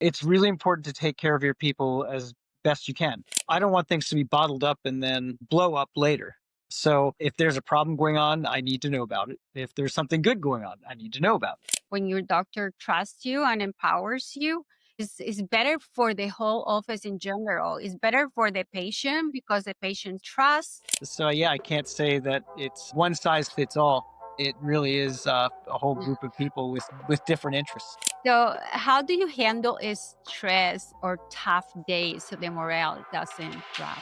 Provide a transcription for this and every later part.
It's really important to take care of your people as best you can. I don't want things to be bottled up and then blow up later. So if there's a problem going on, I need to know about it. If there's something good going on, I need to know about it. When your doctor trusts you and empowers you, is better for the whole office in general. It's better for the patient because the patient trusts. So yeah, I can't say that it's one size fits all. It really is a whole group of people with different interests. So, how do you handle stress or tough days so the morale doesn't drop?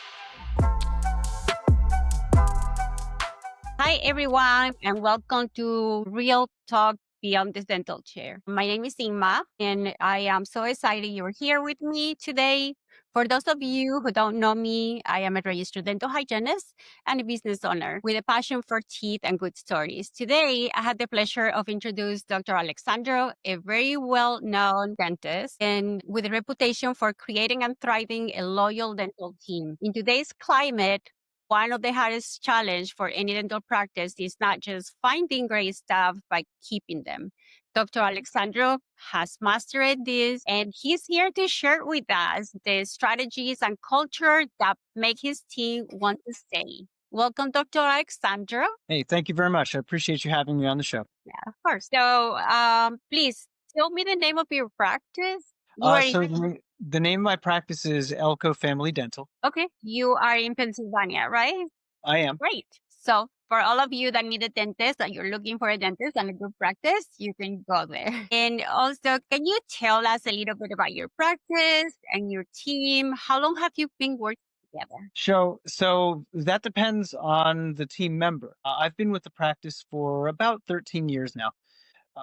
Hi, everyone, and welcome to Real Talk Beyond the Dental Chair. My name is Inma, and I am so excited you're here with me today. For those of you who don't know me, I am a registered dental hygienist and a business owner with a passion for teeth and good stories. Today, I had the pleasure of introduce Dr. Alessandro, a very well-known dentist and with a reputation for creating and thriving a loyal dental team. In today's climate, one of the hardest challenge for any dental practice is not just finding great staff, but keeping them. Dr. Alexandro has mastered this, and he's here to share with us the strategies and culture that make his team want to stay. Welcome, Dr. Alexandro. Hey, thank you very much. I appreciate you having me on the show. Yeah, of course. So, please tell me the name of your practice. You are in, The name of my practice is Elko Family Dental. okay. You are in Pennsylvania, right? I am. Great. So for all of you that need a dentist, that you're looking for a dentist and a good practice, you can go there. And also, can you tell us a little bit about your practice and your team? How long have you been working together? So that depends on the team member. I've been with the practice for about 13 years now.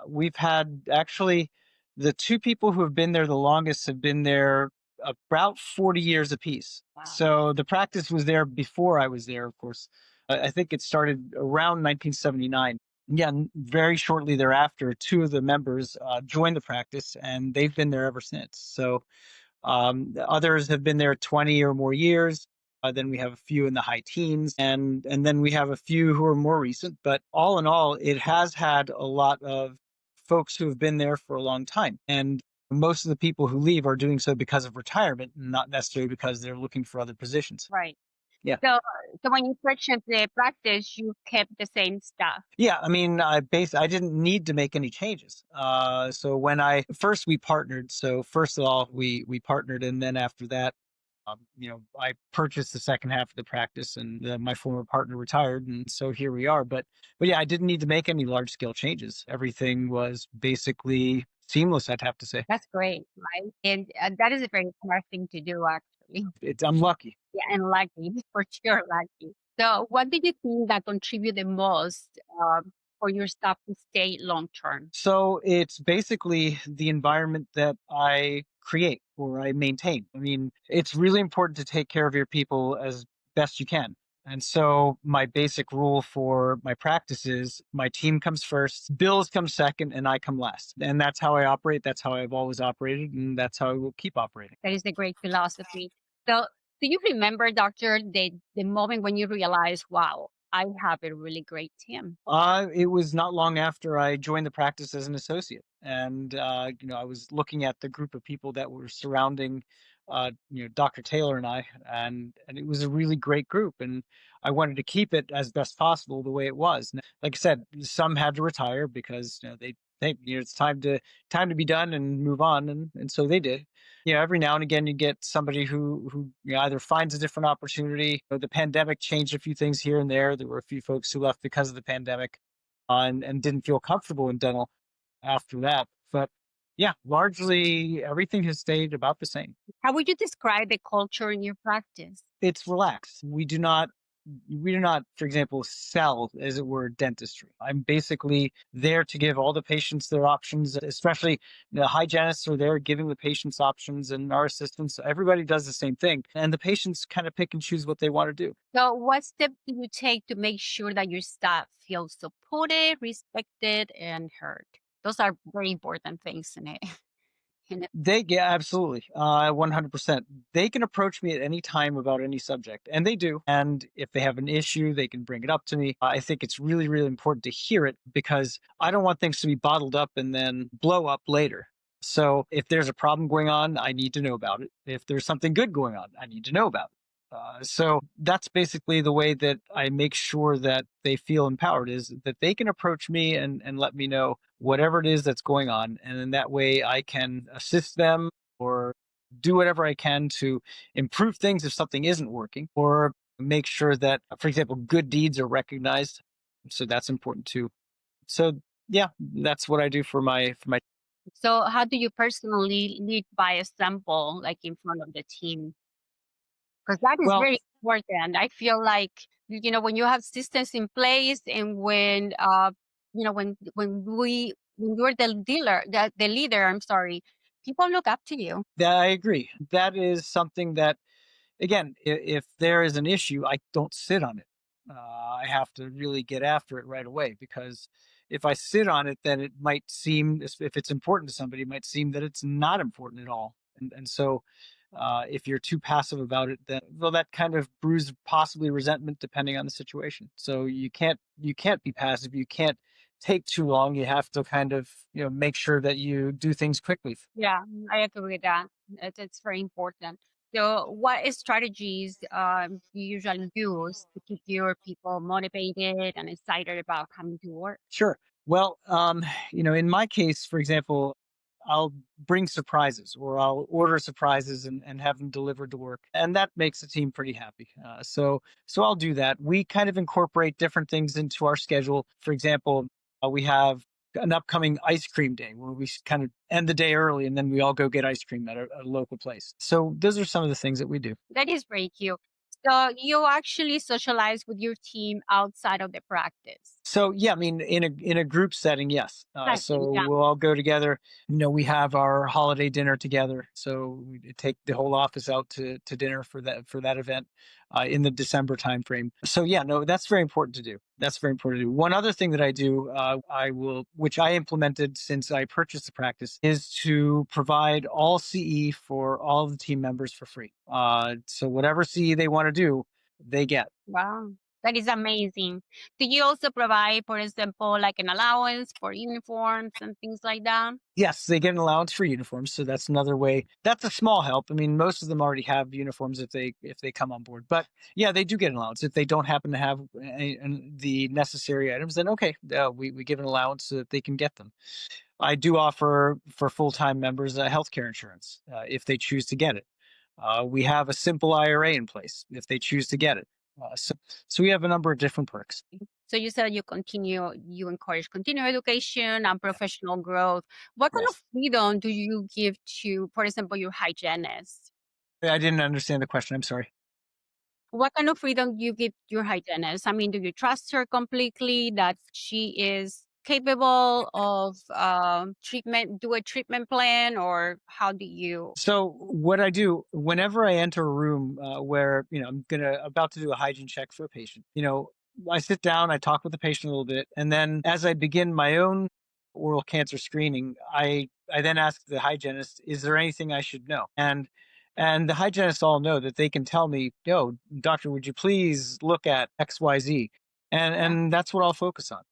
We've had actually the two people who have been there the longest have been there about 40 years apiece. Wow. So the practice was there before I was there, of course. I think it started around 1979. Yeah, very shortly thereafter, two of the members joined the practice, and they've been there ever since. So the others have been there 20 or more years. Then we have a few in the high teens, and then we have a few who are more recent. But all in all, it has had a lot of folks who have been there for a long time. And most of the people who leave are doing so because of retirement, not necessarily because they're looking for other positions. Right. Yeah. So when you purchased the practice, you kept the same stuff. Yeah, I mean, I didn't need to make any changes. So when we partnered. So first of all, we partnered, and then after that, I purchased the second half of the practice, and my former partner retired, and so here we are. But yeah, I didn't need to make any large scale changes. Everything was basically seamless, I'd have to say. That's great, right? And that is a very smart thing to do, actually. I'm lucky. Yeah, and lucky, for sure, lucky. So, what do you think that contribute the most for your staff to stay long term? So it's basically the environment that I create or I maintain. I mean, it's really important to take care of your people as best you can. And so my basic rule for my practice is my team comes first, bills come second, and I come last. And that's how I operate. That's how I've always operated, and that's how I will keep operating. That is a great philosophy. So, do you remember, Doctor, the moment when you realized, wow, I have a really great team? It was not long after I joined the practice as an associate, and I was looking at the group of people that were surrounding, Dr. Taylor and I, and it was a really great group, and I wanted to keep it as best possible the way it was. And like I said, some had to retire because it's time to be done and move on, and so they did. Every now and again you get somebody who either finds a different opportunity. The pandemic changed a few things here and there. There were a few folks who left because of the pandemic, and didn't feel comfortable in dental after that. But yeah, largely everything has stayed about the same. How would you describe the culture in your practice? It's relaxed. We do not, for example, sell, as it were, dentistry. I'm basically there to give all the patients their options, especially the hygienists are there giving the patients options, and our assistants. Everybody does the same thing. And the patients kind of pick and choose what they want to do. So, what step do you take to make sure that your staff feels supported, respected, and heard? Those are very important things in it. Yeah, absolutely. 100%. They can approach me at any time about any subject, and they do. And if they have an issue, they can bring it up to me. I think it's really, really important to hear it because I don't want things to be bottled up and then blow up later. So if there's a problem going on, I need to know about it. If there's something good going on, I need to know about it. So that's basically the way that I make sure that they feel empowered, is that they can approach me and let me know whatever it is that's going on. And then that way I can assist them or do whatever I can to improve things if something isn't working, or make sure that, for example, good deeds are recognized. So that's important too. So yeah, that's what I do for my. So how do you personally lead by example, like in front of the team? Because that is Well, very important. I feel like, when you have systems in place and when, when you're the dealer, the leader, I'm sorry, people look up to you. that I agree. That is something that, again, if there is an issue, I don't sit on it. I have to really get after it right away, because if I sit on it, then it might seem, if it's important to somebody, it might seem that it's not important at all. And so, if you're too passive about it, then, well, that kind of brews possibly resentment depending on the situation. So you can't be passive. You can't take too long. You have to kind of, make sure that you do things quickly. Yeah, I agree with that. It's very important. So, what strategies do you usually use to keep your people motivated and excited about coming to work? Sure. Well, in my case, for example, I'll bring surprises, or I'll order surprises and have them delivered to work, and that makes the team pretty happy. So I'll do that. We kind of incorporate different things into our schedule. For example, we have an upcoming ice cream day where we kind of end the day early, and then we all go get ice cream at a local place. So those are some of the things that we do. That is very cute. So, you actually socialize with your team outside of the practice. So yeah, I mean, in a group setting, yes. Setting, So yeah. we'll all go together. We have our holiday dinner together. So we take the whole office out to dinner for that event in the December timeframe. So yeah, no, that's very important to do. That's very important to do. One other thing that I do, which I implemented since I purchased the practice, is to provide all CE for all the team members for free. So whatever CE they want to do, they get. Wow. That is amazing. Do you also provide, for example, like an allowance for uniforms and things like that? Yes, they get an allowance for uniforms, so that's another way. That's a small help. I mean, most of them already have uniforms if they come on board. But yeah, they do get an allowance. If they don't happen to have the necessary items, then okay, we give an allowance so that they can get them. I do offer for full-time members healthcare insurance if they choose to get it. We have a simple IRA in place if they choose to get it. So we have a number of different perks. So you said you encourage continued education and professional growth. What kind of Yes. freedom do you give to, for example, your hygienist? I didn't understand the question. I'm sorry. What kind of freedom do you give your hygienist? I mean, do you trust her completely that she is capable of do a treatment plan, or how do you? So what I do whenever I enter a room where I'm gonna about to do a hygiene check for a patient, I sit down, I talk with the patient a little bit, and then as I begin my own oral cancer screening, I then ask the hygienist, "Is there anything I should know?" And the hygienists all know that they can tell me, "Yo, doctor, would you please look at XYZ?" And that's what I'll focus on.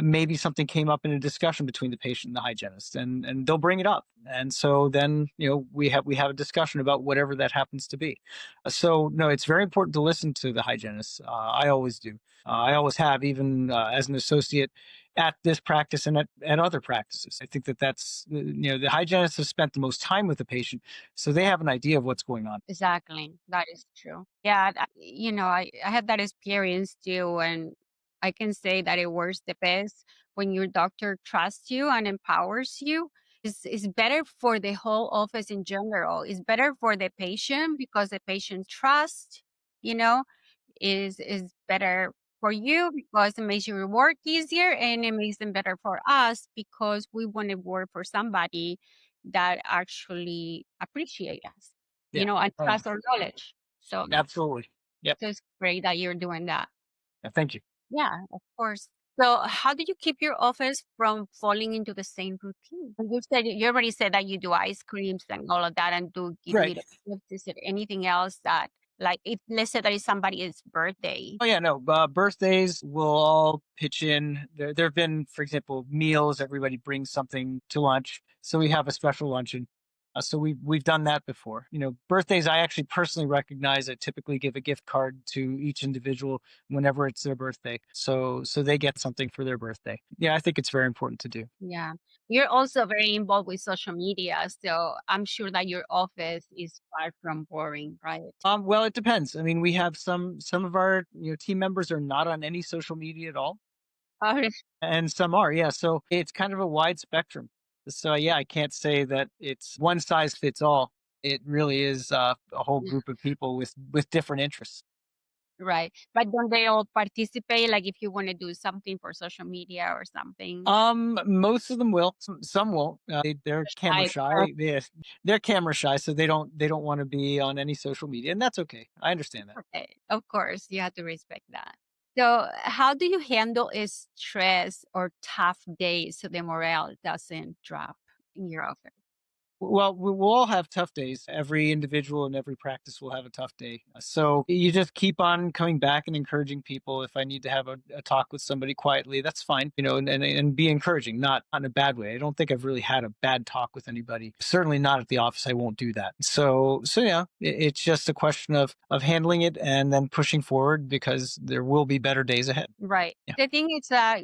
Maybe something came up in a discussion between the patient and the hygienist, and they'll bring it up, and so then we have a discussion about whatever that happens to be. So no, it's very important to listen to the hygienists. I always do. I always have, even as an associate at this practice and at other practices. I think that's the hygienists have spent the most time with the patient, so they have an idea of what's going on. Exactly. That is true. Yeah, I had that experience too, and I can say that it works the best when your doctor trusts you and empowers you. It's better for the whole office in general. It's better for the patient because the patient trust, you know, is better for you because it makes your work easier, and it makes them better for us because we want to work for somebody that actually appreciate us, Yeah. and Oh, trust our knowledge. So absolutely. Yep. it's great that you're doing that. Yeah, thank you. Yeah, of course. So how do you keep your office from falling into the same routine? You already said that you do ice creams and all of that and do give Right. leadership. Is there anything else that Like if let's say that is somebody's birthday. Oh yeah, no. Birthdays will all pitch in. There have been, for example, meals. Everybody brings something to lunch, so we have a special luncheon. So we've done that before. Birthdays. I actually personally recognize. I typically give a gift card to each individual whenever it's their birthday, so they get something for their birthday. Yeah, I think it's very important to do. Yeah. You're also very involved with social media, so I'm sure that your office is far from boring, right? Well, it depends. I mean, we have some of our team members are not on any social media at all. Oh, And some are, yeah. So it's kind of a wide spectrum. So yeah, I can't say that it's one size fits all. It really is a whole group of people with different interests. right. But don't they all participate? Like if you want to do something for social media or something? Most of them will. Some won't. They're camera Shy. shy. They're camera shy, so they don't want to be on any social media, and that's okay. I understand that. Okay. Of course, you have to respect that. So, how do you handle stress or tough days so the morale doesn't drop in your office? Well, we will all have tough days. Every individual and every practice will have a tough day. So you just keep on coming back and encouraging people. If I need to have a talk with somebody quietly, that's fine, and be encouraging, not in a bad way. I don't think I've really had a bad talk with anybody. Certainly not at the office. I won't do that. So yeah, it's just a question of handling it and then pushing forward because there will be better days ahead. Right. Yeah. The thing is that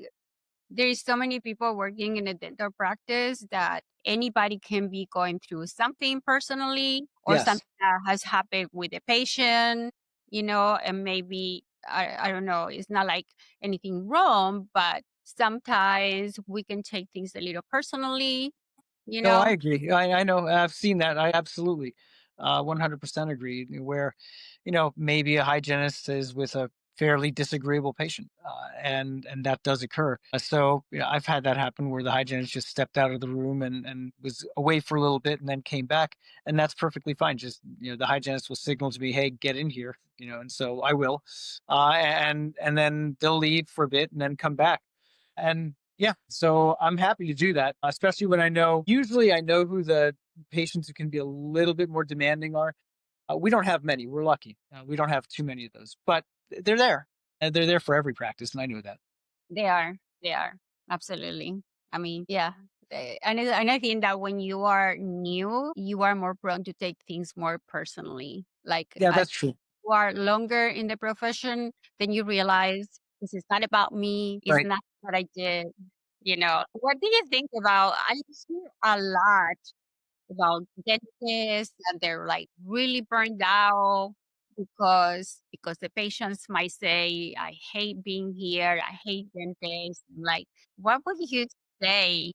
there's so many people working in a dental practice that anybody can be going through something personally or Yes. something that has happened with a patient, and maybe I don't know, it's not like anything wrong, but sometimes we can take things a little personally, you No, I know? agree. I know. I've seen that. I absolutely, 100% agree. Where, maybe a hygienist is with a fairly disagreeable patient, and that does occur. So I've had that happen where the hygienist just stepped out of the room and was away for a little bit and then came back, and that's perfectly fine. Just the hygienist will signal to me, "Hey, get in here," and so I will, and then they'll leave for a bit and then come back. And yeah, so I'm happy to do that, especially when usually I know who the patients who can be a little bit more demanding are. We don't have many. We're lucky. We don't have too many of those, but they're there. And they're there for every practice. And I know that. They are. They are. Absolutely. I mean, yeah. And I think that when you are new, you are more prone to take things more personally. Like Yeah, as that's true. you are longer in the profession, then you realize this is not about me. It's Right. not what I did. What do you think about? I hear a lot about dentists and they're like really burned out because the patients might say, I hate being here, I hate dentists. Like, what would you say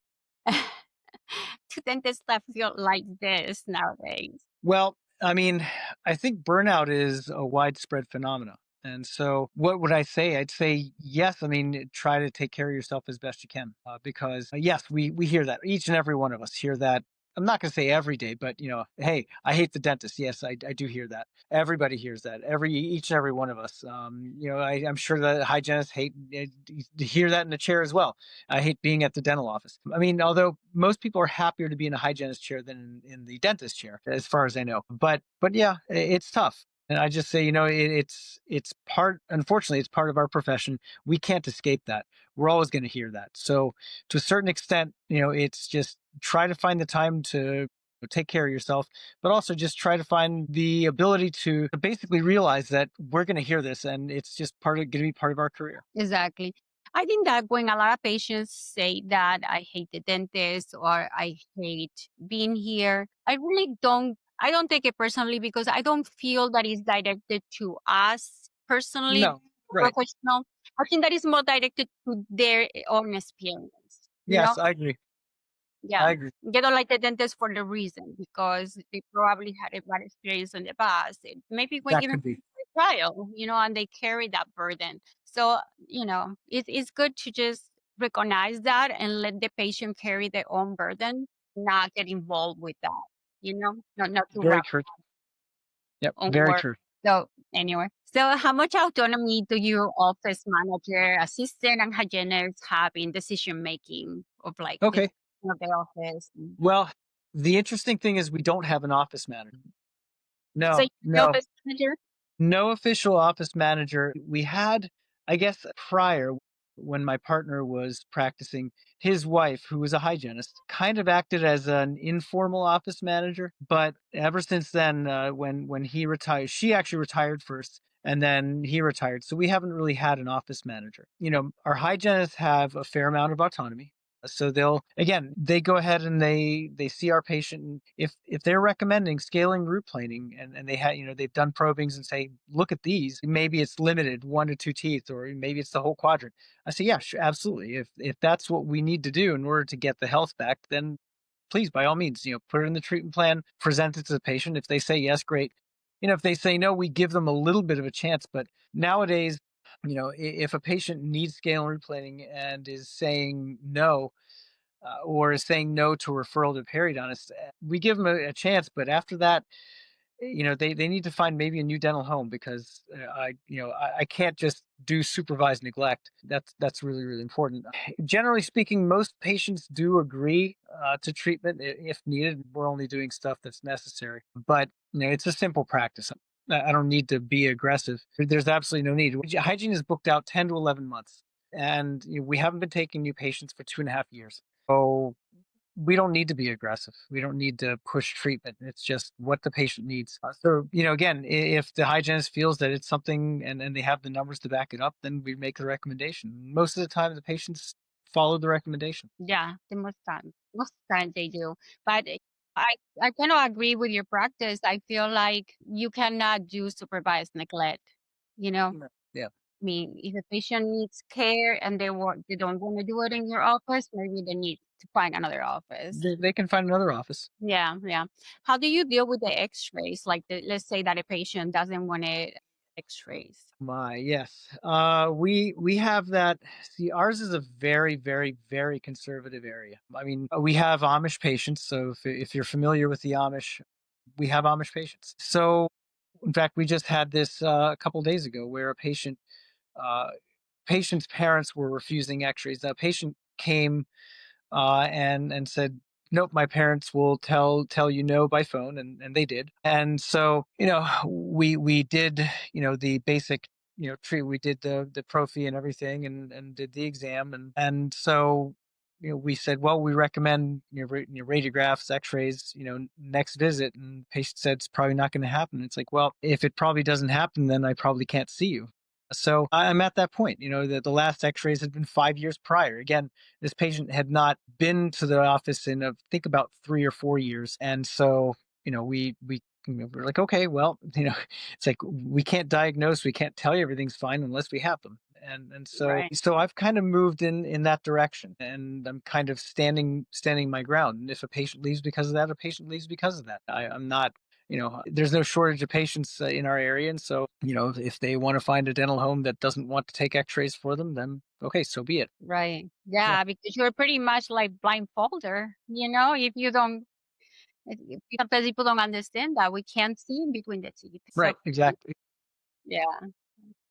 to dentists that feel like this nowadays? Well, I mean, I think burnout is a widespread phenomena. And so, what would I say? I'd say yes. I mean, try to take care of yourself as best you can, because yes, we hear that. Each and every one of us hear that. I'm not going to say every day, but hey, I hate the dentist. Yes, I do hear that. Everybody hears that. Each and every one of us. I'm sure that hygienists hate to hear that in the chair as well. I hate being at the dental office. I mean, although most people are happier to be in a hygienist chair than in the dentist chair, as far as I know. But yeah, it's tough. And I just say, it's part. Unfortunately, it's part of our profession. We can't escape that. We're always going to hear that. So, to a certain extent, it's just try to find the time to take care of yourself, but also just try to find the ability to basically realize that we're going to hear this, and it's just going to be part of our career. Exactly. I think that when a lot of patients say that I hate the dentist or I hate being here, I don't take it personally because I don't feel that is directed to us personally, No, right. professional. I think that is more directed to their own experience, you know? Yes, I agree. Yeah. I agree. They don't like the dentist for the reason because they probably had a bad experience in the past. Maybe when That even could be trial, and they carry that burden. So, it's good to just recognize that and let the patient carry their own burden, not get involved with that, not to very wrap true. Yep, on very work. true. So anyway, so how much autonomy do your office manager, assistant, and hygienist have in decision making of like the Okay. of the office? Well, the interesting thing is we don't have an office manager. So No, you're the no. office manager? No official office manager. We had, I guess, prior when my partner was practicing, his wife, who was a hygienist, kind of acted as an informal office manager. But ever since then, when he retired, she actually retired first, and then he retired. So we haven't really had an office manager. Our hygienists have a fair amount of autonomy. So they go ahead and they see our patient. And if they're recommending scaling root planing, and they've done probings and say, look at these, maybe it's limited 1 to 2 teeth, or maybe it's the whole quadrant. I say, yeah, sure, absolutely. If that's what we need to do in order to get the health back, then please, by all means, put it in the treatment plan, present it to the patient. If they say yes, great. If they say no, we give them a little bit of a chance. But nowadays, if a patient needs scale and replaning and is saying no, or is saying no to referral to a periodontist, we give them a chance. But after that, they need to find maybe a new dental home, because I can't just do supervised neglect. That's really, really important. Generally speaking, most patients do agree to treatment if needed. We're only doing stuff that's necessary, but it's a simple practice. I don't need to be aggressive. There's absolutely no need. Hygiene is booked out 10 to 11 months, and we haven't been taking new patients for 2.5 years. So we don't need to be aggressive. We don't need to push treatment. It's just what the patient needs. So, again, if the hygienist feels that it's something, and they have the numbers to back it up, then we make the recommendation. Most of the time, the patients follow the recommendation. Yeah, the most times they do. But I I kind of agree with your practice. I feel like you cannot do supervised neglect. You know, Yeah. Yeah. I mean, if a patient needs care and they don't want to do it in your office, maybe they need to find another office. They can find another office. Yeah, yeah. How do you deal with the X-rays? Like, let's say that a patient doesn't want it X-rays. My, yes. We have that. See, ours is a very, very, very conservative area. I mean, we have Amish patients. So if you're familiar with the Amish, we have Amish patients. So in fact, we just had this a couple days ago, where uh, patient's parents were refusing X-rays. The patient came and said, "Nope, my parents will tell you no by phone," and they did. And so we did the basic treat. We did the prophy and everything, and did the exam, and so. We said, well, we recommend radiographs, X-rays, next visit. And the patient said it's probably not going to happen. It's like, well, if it probably doesn't happen, then I probably can't see you. So I'm at that point. That the last X-rays had been 5 years prior. Again, this patient had not been to the office in, think about 3 or 4 years. And so, we're like, okay, well, it's like we can't diagnose, we can't tell you everything's fine unless we have them. And so Right. so I've kind of moved in that direction, and I'm kind of standing my ground. And if a patient leaves because of that, a patient leaves because of that. I'm not, there's no shortage of patients in our area. And so, if they want to find a dental home that doesn't want to take X-rays for them, then okay, so be it. Right. Yeah. Yeah, because you're pretty much like blindfolder, if you don't sometimes people don't understand that we can't see in between the teeth. So Right, exactly. yeah.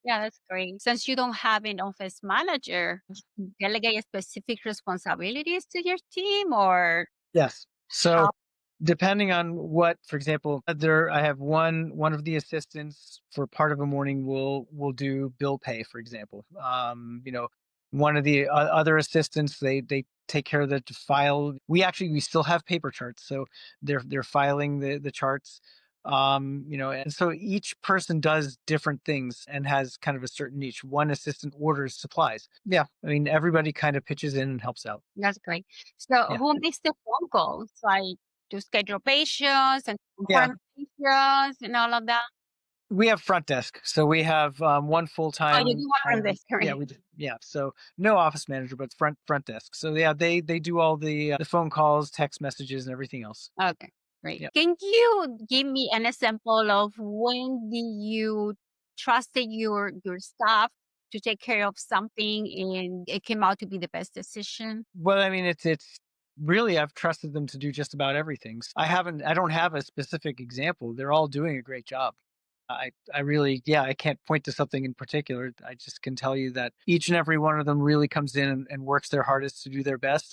Yeah, that's great. Since you don't have an office manager, delegate specific responsibilities to your team or Yes. So how depending on what, for example, I have one of the assistants for part of a morning will do bill pay, for example. One of the other assistants, they take care of the file. We still have paper charts, so they're filing the charts. And so each person does different things and has kind of a certain niche. One assistant orders supplies. Yeah, I mean everybody kind of pitches in and helps out. that's great. So Yeah. who makes the phone calls? Like to schedule patients and Yeah, confirm patients and all of that? we have front desk, so we have one full Oh, you time. do have on this, Yeah, correct. we do. Yeah, so no office manager, but front desk. So yeah, they do all the phone calls, text messages, and everything else. Okay, great. Yeah. Can you give me an example of when did you trusted your staff to take care of something and it came out to be the best decision? Well, I mean, it's really, I've trusted them to do just about everything. I don't have a specific example. They're all doing a great job. I really, yeah, I can't point to something in particular. I just can tell you that each and every one of them really comes in and works their hardest to do their best,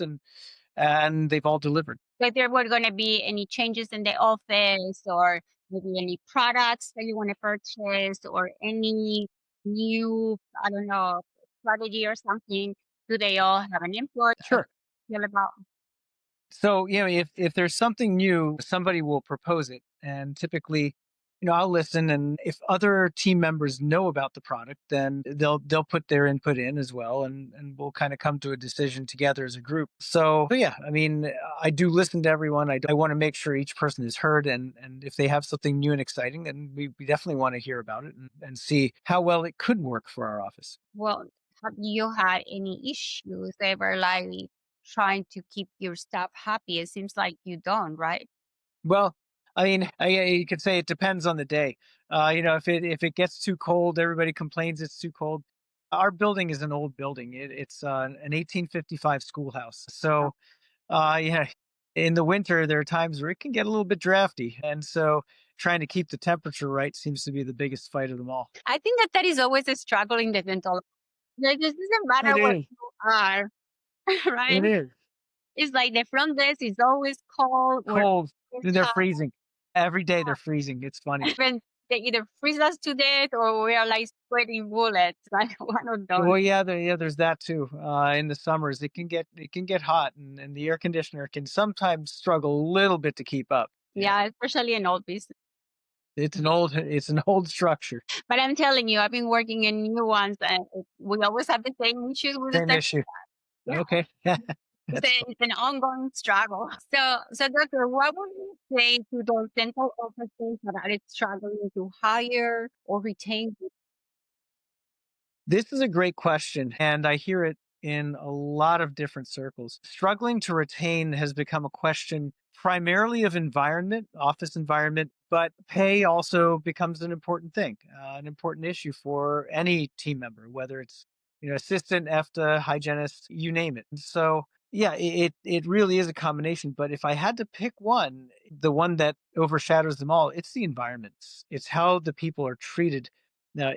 and they've all delivered. If there were gonna be any changes in the office or maybe any products that you wanna purchase or any new, I don't know, strategy or something, do they all have an input? How do Sure. you feel about. So, if there's something new, somebody will propose it. And typically, I'll listen. And if other team members know about the product, then they'll put their input in as well. And we'll kind of come to a decision together as a group. So yeah, I mean, I do listen to everyone. I want to make sure each person is heard. And if they have something new and exciting, then we definitely want to hear about it and see how well it could work for our office. Well, have you had any issues ever, like, trying to keep your staff happy? It seems like you don't, right? Well, I mean, you could say it depends on the day. If it gets too cold, everybody complains it's too cold. Our building is an old building. It's an 1855 schoolhouse. So, yeah, in the winter there are times where it can get a little bit drafty, and so trying to keep the temperature right seems to be the biggest fight of them all. I think that that is always a struggle in the dental. Like, it doesn't matter It where is. you are, right? It is It's like the front desk is always cold or cold. it's They're hot. freezing every day. They're freezing. It's funny. Even they either freeze us to death or we are like sweating bullets, like one of those. Well, yeah, there's that too. In the summers, it can get hot, and the air conditioner can sometimes struggle a little bit to keep up. Yeah, Yeah, especially in old business. it's an old structure. But I'm telling you, I've been working in new ones and we always have the same issues with the Same same. issue. Yeah, Okay, that's fun. it's an ongoing struggle. So doctor, what would you say to those dental offices that are struggling to hire or retain. This is a great question, and I hear it in a lot of different circles. Struggling to retain has become a question primarily of environment, office environment, but pay also becomes an important thing, an important issue for any team member, whether it's assistant, EFTA, hygienist, you name it. So yeah, it really is a combination. But if I had to pick one, the one that overshadows them all, it's the environment. It's how the people are treated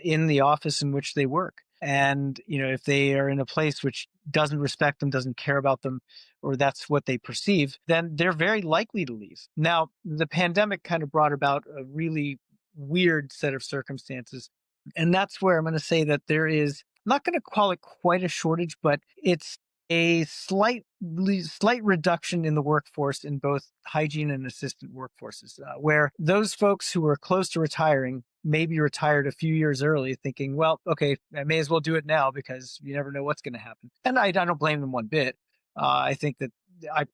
in the office in which they work. And if they are in a place which doesn't respect them, doesn't care about them, or that's what they perceive, then they're very likely to leave. Now, the pandemic kind of brought about a really weird set of circumstances. And that's where I'm going to say that there is, I'm not going to call it quite a shortage, but it's a slight reduction in the workforce in both hygiene and assistant workforces, where those folks who are close to retiring maybe retired a few years early, thinking, well, okay, I may as well do it now because you never know what's going to happen. And I don't blame them one bit. I think that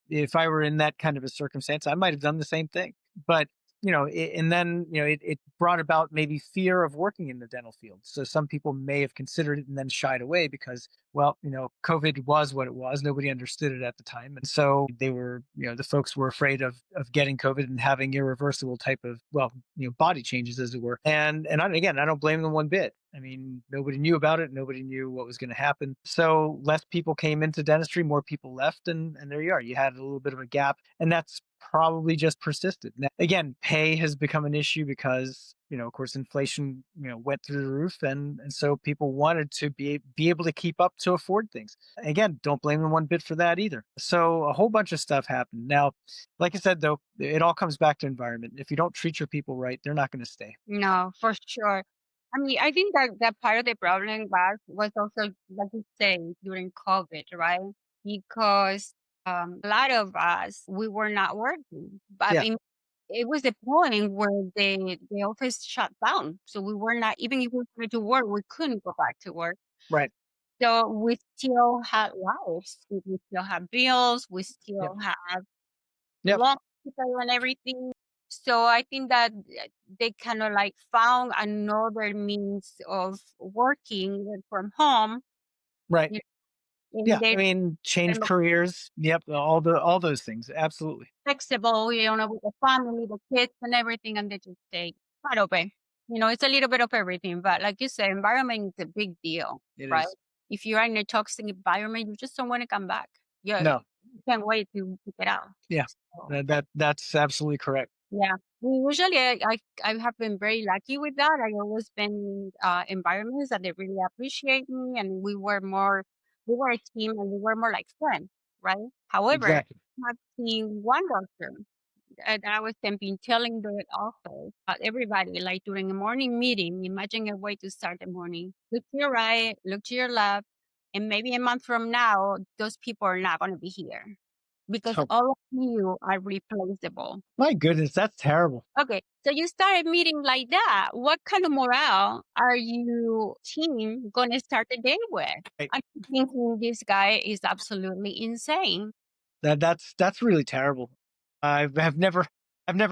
if I were in that kind of a circumstance, I might have done the same thing. But and then it brought about maybe fear of working in the dental field. So some people may have considered it and then shied away because, well, COVID was what it was. Nobody understood it at the time, and so they were, the folks were afraid of getting COVID and having irreversible type of, well, body changes, as it were. And again, I don't blame them one bit. I mean, nobody knew about it. Nobody knew what was going to happen. So less people came into dentistry, more people left, and there you are. You had a little bit of a gap, and that's probably just persisted. Now, again, pay has become an issue because, of course, inflation, went through the roof, and so people wanted to be able to keep up to afford things. Again, don't blame them one bit for that either. So a whole bunch of stuff happened. Now, like I said, though, it all comes back to environment. If you don't treat your people right, they're not going to stay. No, for sure. I mean, I think that that part of the problem was also, like you say, during COVID, right? Because a lot of us, we were not working. But I Yeah, mean, it was a point where the office shut down. So we were not, even if we wanted to work, we couldn't go back to work. right. So we still had lives. We still have bills. We Yep. still have Yep. long people and everything. So I think that they kind of like found another means of working from home. Right. You know, and Yeah. I they're mean, change careers. Yep. All those things. Absolutely. flexible, with the family, the kids, and everything, and they just stay quite open. It's a little bit of everything, but like you said, environment is a big deal, It right? is. If you're in a toxic environment, you just don't want to come back. Yeah, No. you can't wait to get out. Yeah. So, That's absolutely correct. yeah. Usually, I have been very lucky with that. I always been environments that they really appreciate me, and we were a team, and we were more like friends, right? However, Exactly. have seen one doctor that I was temping, telling the office, everybody, like during a morning meeting, imagine a way to start the morning. Look to your right, look to your left, and maybe a month from now, those people are not going to be here because Oh all of you are replaceable. my goodness, that's terrible. Okay, so you started meeting like that. What kind of morale are you team going to start the day with? Right. I'm thinking this guy is absolutely insane. That's really terrible. I've never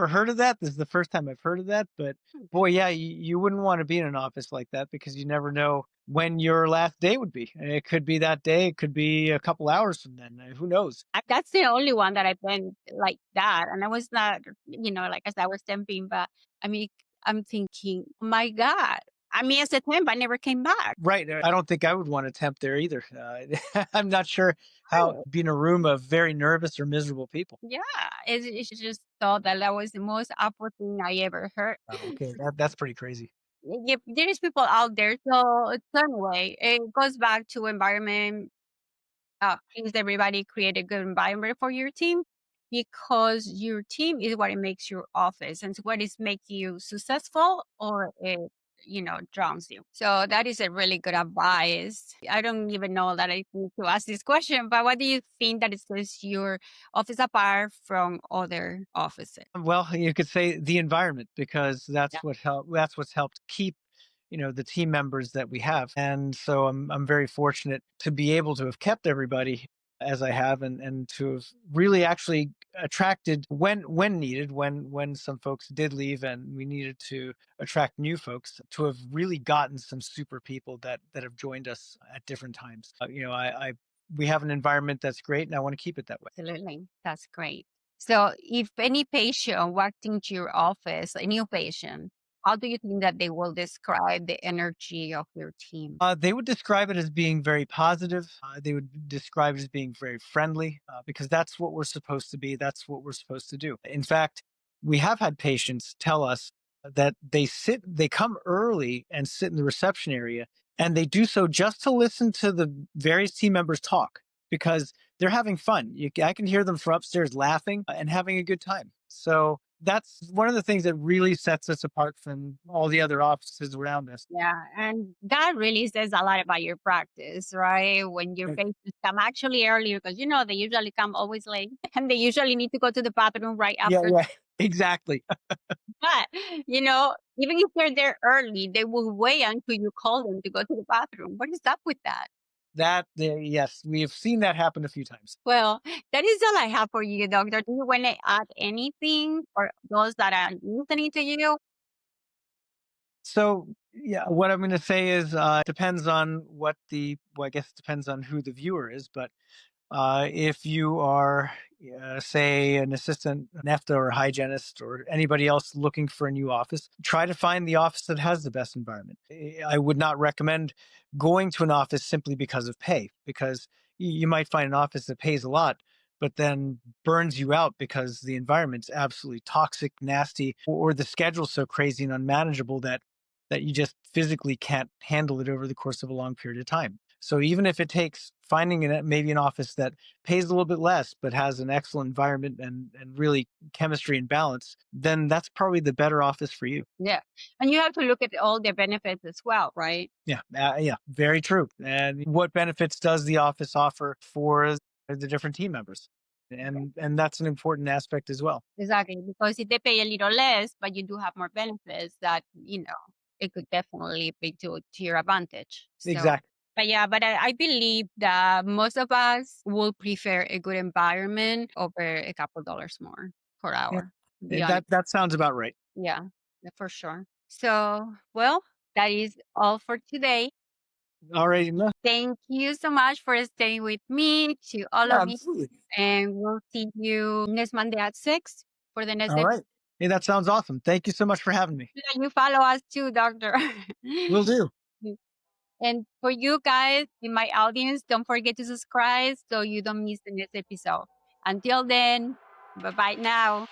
heard of that. This is the first time I've heard of that, but boy, yeah, you wouldn't want to be in an office like that because you never know when your last day would be. It could be that day, it could be a couple hours from then. Who knows? That's the only one that I've been like that, and I was not, like as I was temping, but I mean, I'm thinking, "Oh my god." I mean, as a temp, I never came back. Right. I don't think I would want to tempt there either. I'm not sure how Right. be in a room of very nervous or miserable people. Yeah, it's just thought that that was the most awkward thing I ever heard. Oh, okay, that's pretty crazy. Yeah, there is people out there, so anyway, it goes back to environment. Please everybody create a good environment for your team because your team is what it makes your office and what is make you successful or it drowns you. So that is a really good advice. I don't even know that I need to ask this question, but what do you think that it sets your office apart from other offices? Well, you could say the environment because Yeah, that's what's helped keep, the team members that we have. And so I'm very fortunate to be able to have kept everybody as I have and to have really actually attracted when needed, when some folks did leave and we needed to attract new folks, to have really gotten some super people that have joined us at different times. I we have an environment that's great and I want to keep it that way. absolutely. That's great. So if any patient walked into your office, a new patient, how do you think that they will describe the energy of your team? They would describe it as being very positive. They would describe it as being very friendly because that's what we're supposed to be. That's what we're supposed to do. In fact, we have had patients tell us that they come early and sit in the reception area, and they do so just to listen to the various team members talk because they're having fun. I can hear them from upstairs laughing and having a good time. So that's one of the things that really sets us apart from all the other offices around us. Yeah, and that really says a lot about your practice, right? When your patients come actually earlier, because they usually come always late, and they usually need to go to the bathroom right Yeah, after. yeah, exactly. But even if they're there early, they will wait until you call them to go to the bathroom. What is up with that? Yes, we have seen that happen a few times. Well, that is all I have for you, doctor. Do you want to add anything for those that are listening to you? So, yeah, what I'm gonna say is, depends on I guess it depends on who the viewer is, but if you are, say, an assistant, an EFTA or a hygienist or anybody else looking for a new office, try to find the office that has the best environment. I would not recommend going to an office simply because of pay, because you might find an office that pays a lot, but then burns you out because the environment's absolutely toxic, nasty, or the schedule's so crazy and unmanageable that you just physically can't handle it over the course of a long period of time. So even if it takes finding maybe an office that pays a little bit less but has an excellent environment and really chemistry and balance, then that's probably the better office for you. Yeah, and you have to look at all the benefits as well, right? Yeah, yeah, very true. And what benefits does the office offer for the different team members? And that's an important aspect as well. Exactly, because if they pay a little less, but you do have more benefits that, it could definitely be to your advantage. So, Exactly. but yeah, but I believe that most of us will prefer a good environment over a couple dollars more per Yeah, hour, to be honest. that sounds about right. Yeah, yeah, for sure. So, well, that is all for today. All right. No, Thank you so much for staying with me, to all yeah, of you, absolutely. and we'll see you next Monday at 6 for the next All episode. right. Hey, that sounds awesome. Thank you so much for having me. Yeah, you follow us too, doctor. Will do. And for you guys in my audience, don't forget to subscribe so you don't miss the next episode. Until then, bye bye now.